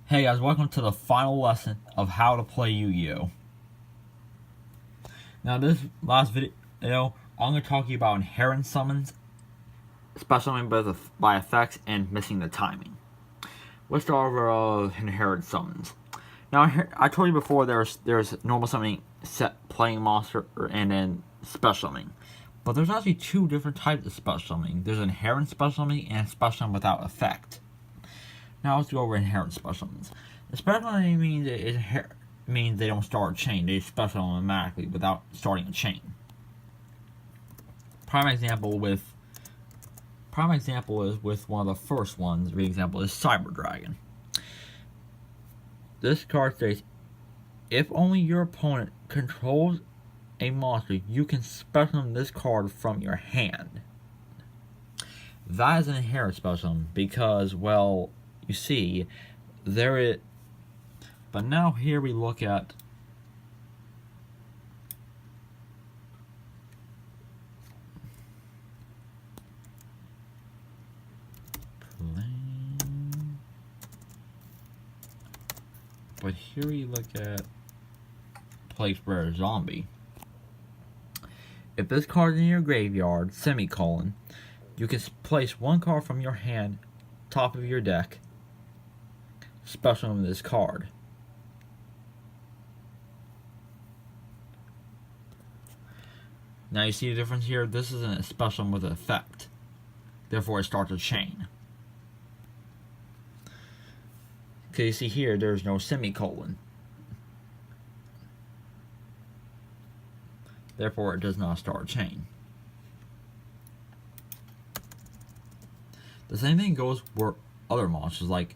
Hey guys, welcome to the final lesson of how to play Yu-Gi-Oh! Now this last video, I'm going to talk to you about inherent summons, special summon by effects, and missing the timing. Let's start over inherent summons. Now I told you before there's normal summoning, set playing monster, and then special summoning. But there's actually two different types of special summoning. There's inherent special summoning and special summon without effect. Now let's go over inherent special summons. The special summoning means they don't start a chain. They special summon automatically without starting a chain. Prime example is with one of the first ones. The example is Cyber Dragon. This card states, if only your opponent controls a monster, you can special summon this card from your hand. That is an inherent special summon because, well, you see, there it. But now here we look at playing. But here we look at Place Rare Zombie. If this card is in your graveyard, semicolon, you can place one card from your hand, top of your deck, special summon this card. Now you see the difference here? This isn't a special summon with an effect. Therefore it starts a chain. Okay, you see here there's no semicolon. Therefore it does not start a chain. The same thing goes for other monsters like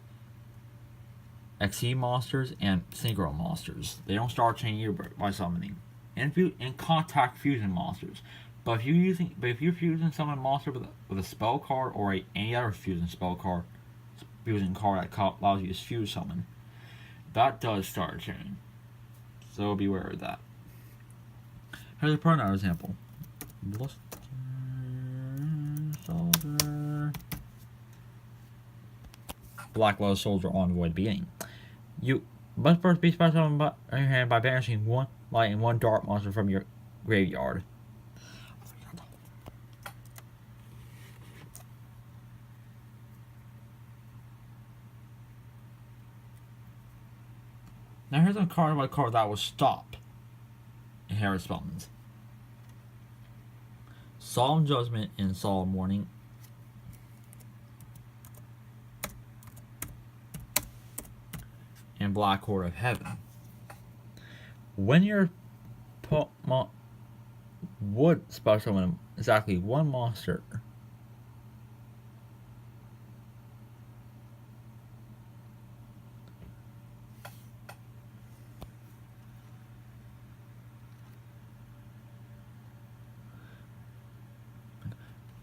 XE monsters and synchro monsters. They don't start a chain either by summoning. And contact fusion monsters. But if you're fusing summon a monster with a spell card or any other fusion card that allows you to fuse summon, that does start a chain. So be aware of that. Here's another example. Bluster Soldier. Black Lotus Soldier Envoy beginning. You must first be special summoned by your hand by banishing one light and one dark monster from your graveyard. Now here's a card that will stop inherent summons. Solemn Judgment and Solemn Warning. And Black Horde of Heaven. When your would special summon exactly one monster,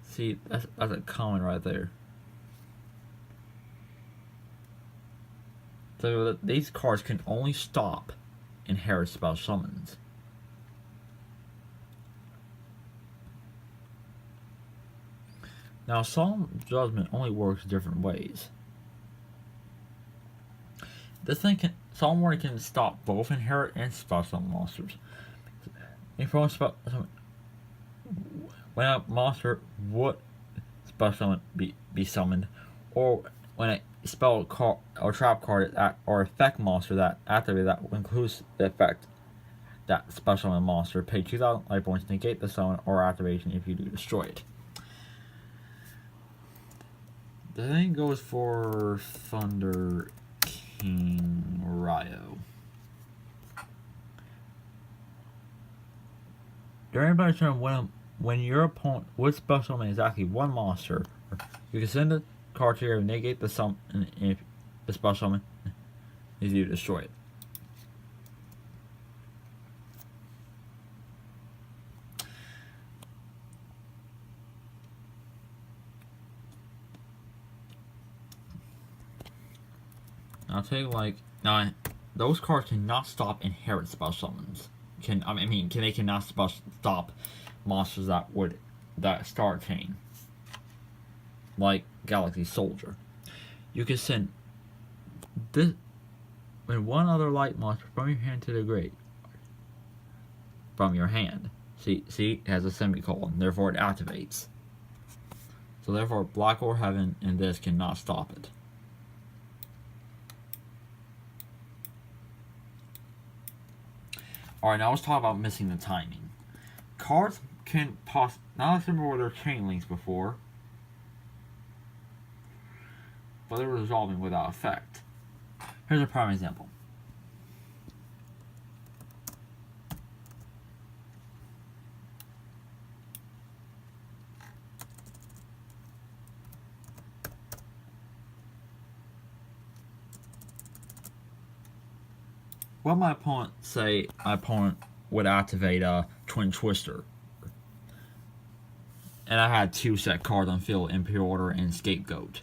see, that's a comment right there. So these cards can only stop inherent special summons. Now, Solemn Judgment only works different ways. Solemn Warning can stop both inherent and special summon monsters. When a monster would special summon be summoned, or when a spell card or trap card or effect monster that activated that includes the effect that special summon monster, pay 2,000 life points to negate the summon or activation if you do destroy it. The same goes for Thunder King Ryo. During battle turn, when your opponent would special summon exactly one monster, you can send a card to your negate the summon if the special summon is you to destroy it. I'll tell you those cards cannot stop inherent special summons. They cannot stop monsters that start chain. Like Galaxy Soldier. You can send this when one other light monster from your hand to the grave. From your hand. See, it has a semicolon, therefore it activates. So therefore, Black or Heaven in this cannot stop it. Alright, now let's talk about missing the timing. Cards can now let's remember where their chain links before, but they're resolving without effect. Here's a prime example. What my opponent say? My opponent would activate a Twin Twister, and I had 2 set cards on field: Imperial Order and Scapegoat.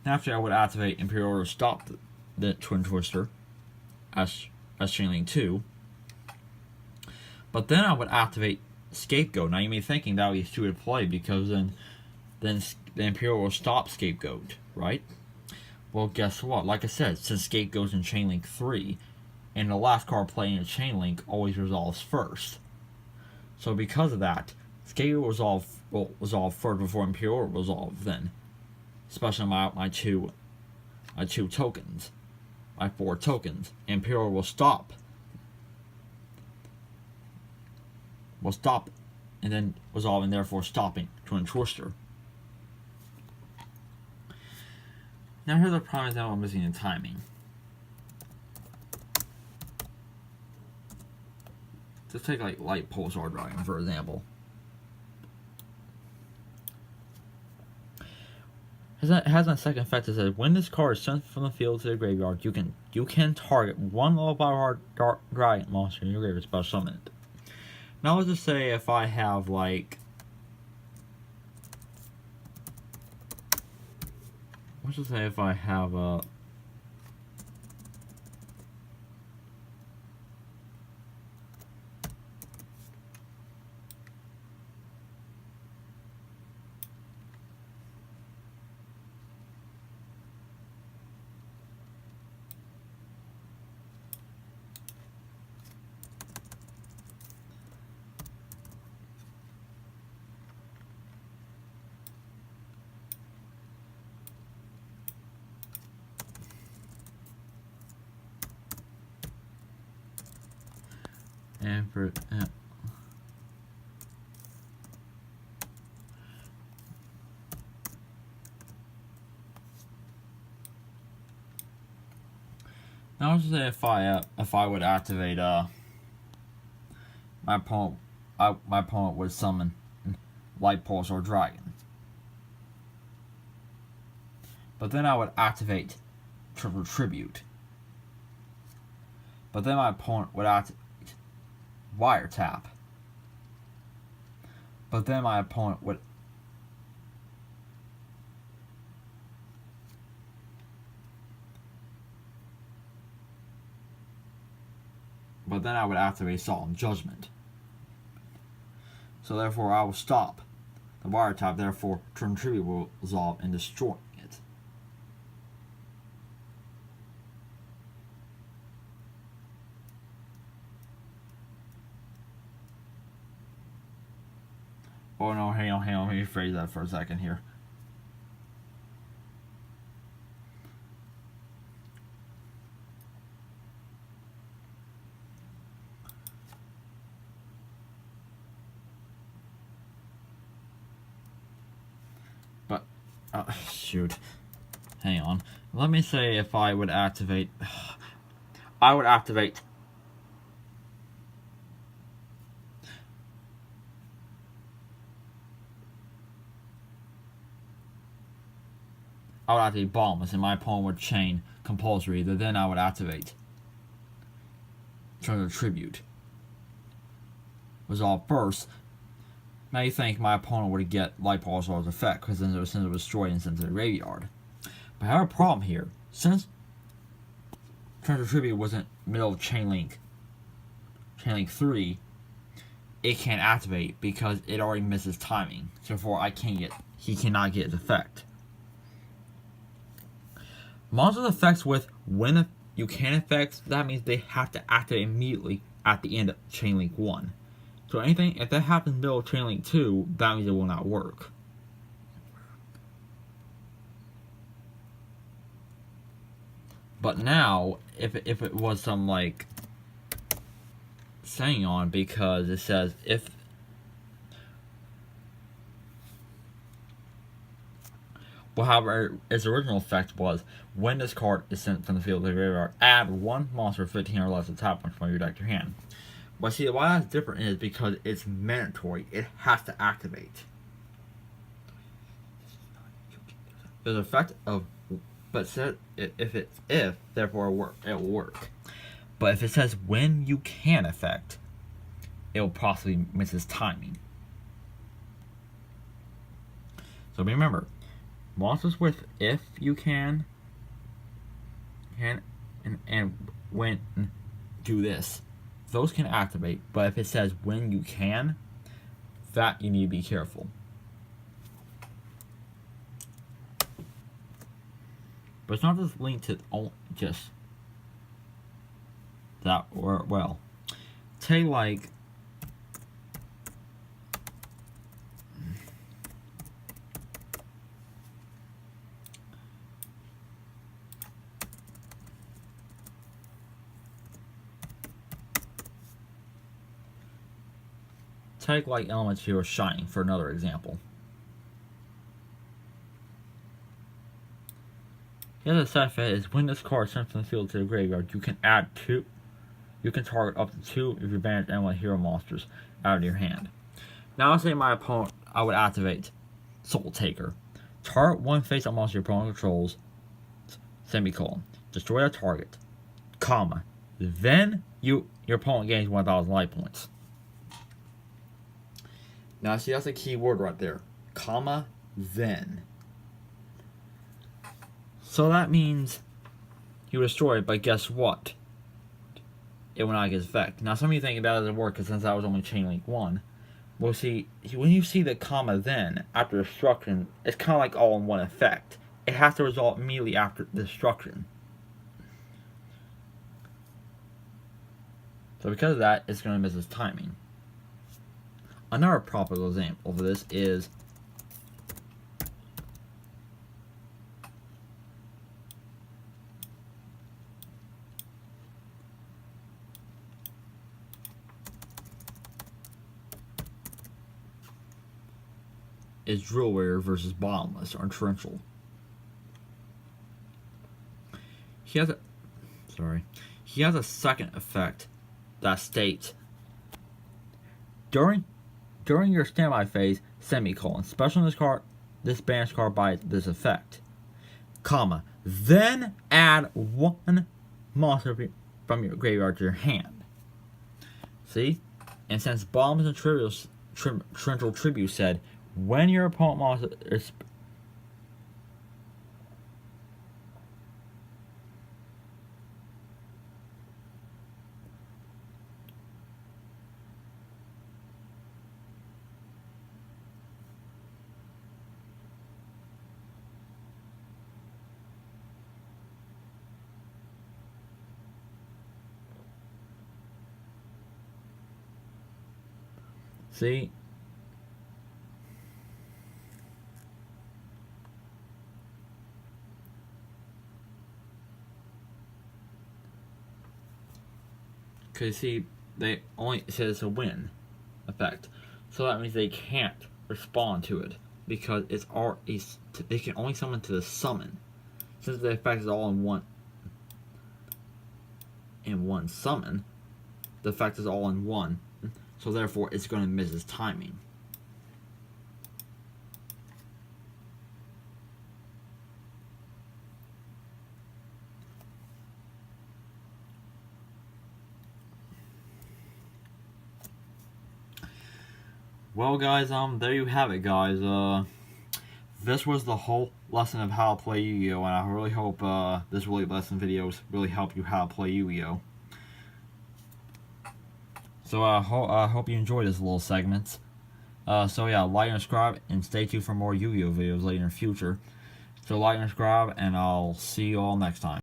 After I would activate Imperial Order, stop the Twin Twister as Chain Link 2. But then I would activate Scapegoat. Now you may be thinking that would be a stupid play because then the Imperial will stop Scapegoat, right? Well, guess what? Like I said, since Scapegoat's in Chain Link 3, and the last card playing a Chain Link always resolves first. So because of that, Scapegoat will resolve first before Imperial will resolve then. Especially my two tokens. My 4 tokens. Imperial will stop. And then resolve, and therefore stopping Twin Twister. Now here's a prime example of missing the timing. Let's take like Light Pulsar Dragon for example. It has a second effect that says when this card is sent from the field to the graveyard, you can target one level 5 dragon monster in your graveyard special summon it. Now let's just say if I have like, let's just say if I have a and for now let's say if I would activate my opponent would summon Light Pulsar Dragon, but then I would activate Triple Tribute, but then my opponent would activate Wiretap, but then my opponent would I would activate Solemn Judgment. So therefore I will stop the Wiretap, therefore Turn Tribute will resolve and destroy it. Oh no, hang on, let me rephrase that for a second here. But, shoot. Hang on. Let me say if I would activate... I would activate... Bombs, and my opponent would chain Compulsory, then I would activate Turn to Tribute. Resolve first. Now you think my opponent would get Light Pulsar's effect, because then it was destroyed and sent to the graveyard. But I have a problem here. Since Turn to Tribute wasn't middle of Chain Link 3, it can't activate because it already misses timing. So therefore he cannot get its effect. Monsters effects with when you can effects, that means they have to activate immediately at the end of Chain Link 1. So anything, if that happens in the middle of Chain Link 2, that means it will not work. But now, if it was some like saying on, because it says if well, however, its original effect was when this card is sent from the field to the graveyard, add one monster 15 or less to top punch from your deck to your hand. But see, why that's different is because it's mandatory. It has to activate. There's an effect of, but said if therefore it will work. But if it says when you can effect, it will possibly miss its timing. So remember, monsters with if you can and when do this, those can activate. But if it says when you can, that you need to be careful. But it's not just linked to just that, or well, say like take like Elements Hero Shining for another example. The other side effect is when this card is sent from the field to the graveyard, you can add 2. You can target up to 2 if you banish Element Hero monsters out of your hand. Now, let's say my opponent, I would activate Soul Taker. Target one face-up monster your opponent controls, semicolon. Destroy that target, comma. Then your opponent gains 1,000 life points. Now, see, that's a key word right there. Comma, then. So that means you destroy it, but guess what? It will not get effect. Now, some of you think that doesn't work because since that was only Chain Link 1. Well, see, when you see the comma then after destruction, it's kind of like all in one effect. It has to resolve immediately after destruction. So because of that, it's going to miss its timing. Another proper example of this is Drill Warrior versus Bottomless or Torrential. He has a second effect that states during your standby phase, semicolon, special in this banished card by this effect, comma, then add 1 monster from your graveyard to your hand. See? And since Bottomless and Torrential Tribute said, when your opponent monster is see? Because see, they only says it's a win effect, so that means they can't respond to it because they can only summon to the summon. Since the effect is all in one summon, the effect is all in one, so therefore it's going to miss its timing. Well, guys, there you have it, guys. This was the whole lesson of how to play Yu-Gi-Oh, and I really hope this lesson videos really help you how to play Yu-Gi-Oh. So I hope you enjoyed this little segment. So yeah, like and subscribe, and stay tuned for more Yu-Gi-Oh videos later in the future. So like and subscribe, and I'll see you all next time.